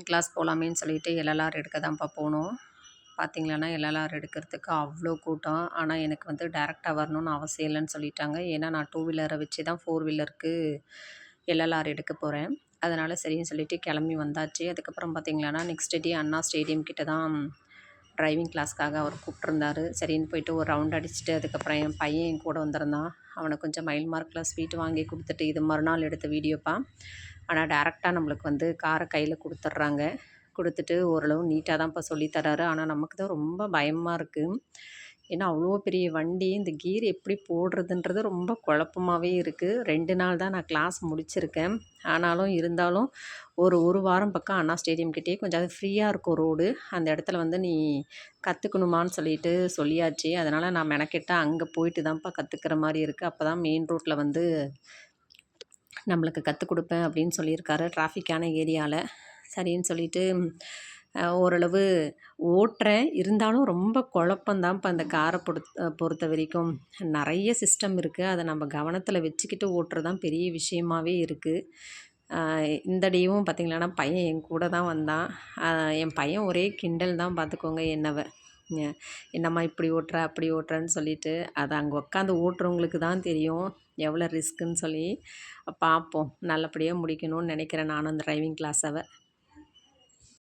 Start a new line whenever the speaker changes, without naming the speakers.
Class போகலாமேன்னு சொல்லிட்டு LLR எடுக்க தான்ப்பா போனோம். பார்த்தீங்களான்னா, எல்எல்ஆர் எடுக்கிறதுக்கு அவ்வளோ கூட்டம். ஆனால் எனக்கு வந்து டைரெக்டாக வரணும்னு அவசியம் இல்லைன்னு சொல்லிட்டாங்க. ஏன்னா நான் 2 வீலரை வச்சு தான் 4 வீலருக்கு எல்எல்ஆர் எடுக்க போகிறேன். அதனால் சரின்னு சொல்லிட்டு கிளம்பி வந்தாச்சு. அதுக்கப்புறம் பார்த்தீங்களான்னா, நெக்ஸ்ட் டே அண்ணா ஸ்டேடியம் கிட்ட தான் டிரைவிங் கிளாஸ்க்காக அவர் கூப்பிட்ருந்தாரு. சரின்னு போயிட்டு ஒரு ரவுண்ட் அடிச்சுட்டு அதுக்கப்புறம் என் பையன் என் கூட வந்திருந்தான். அவனுக்கு கொஞ்சம் மைல் மார்க்கில் ஸ்வீட் வாங்கி கொடுத்துட்டு, இது மறுநாள் எடுத்த வீடியோப்பா. ஆனால் டேரெக்டாக நம்மளுக்கு வந்து காரை கையில் கொடுத்துட்றாங்க. கொடுத்துட்டு ஓரளவு நீட்டாக தான்ப்பா சொல்லி தராரு. ஆனால் நமக்கு தான் ரொம்ப பயமாக இருக்குது. ஏன்னா அவ்வளோ பெரிய வண்டி, இந்த கீர் எப்படி போடுறதுன்றது ரொம்ப குழப்பமாகவே இருக்குது. 2 நாள் தான் நான் கிளாஸ் முடிச்சிருக்கேன். ஆனாலும் இருந்தாலும் ஒரு வாரம் பக்கம் அண்ணா ஸ்டேடியம் கிட்டேயே கொஞ்சம் அது ஃப்ரீயாக இருக்கும் ரோடு. அந்த இடத்துல வந்து நீ கற்றுக்கணுமான்னு சொல்லிட்டு சொல்லியாச்சு. அதனால் நான் மெனக்கெட்டு அங்கே போயிட்டு தான்ப்பா கற்றுக்கிற மாதிரி இருக்குது. அப்போ தான் மெயின் ரோட்டில் வந்து நம்மளுக்கு கற்றுக் கொடுப்பேன் அப்படின்னு சொல்லியிருக்காரு, டிராஃபிக்கான ஏரியாவில். சரின்னு சொல்லிட்டு ஓரளவு ஓட்டுறேன். இருந்தாலும் ரொம்ப குழப்பந்தான்ப்பா இந்த காரை பொறுத்த வரைக்கும். நிறைய சிஸ்டம் இருக்குது. அதை நம்ம கவனத்தில் வச்சுக்கிட்டு ஓட்டுறது தான் பெரிய விஷயமாவே இருக்குது. இந்த டேவும் பார்த்திங்களான்னா, பையன் என் கூட தான் வந்தான். என் பையன் ஒரே கிண்டல் தான் பார்த்துக்கோங்க என்னவ. என்னம்மா இப்படி ஓட்டுற அப்படி ஓட்டுறன்னு சொல்லிட்டு. அதை அங்கே உட்காந்து ஓட்டுறவங்களுக்கு தான் தெரியும் எவ்வளோ ரிஸ்க்குன்னு சொல்லி. பார்ப்போம், நல்லபடியாக முடிக்கணும்னு நினைக்கிறேன் நானும் அந்த டிரைவிங் கிளாஸை.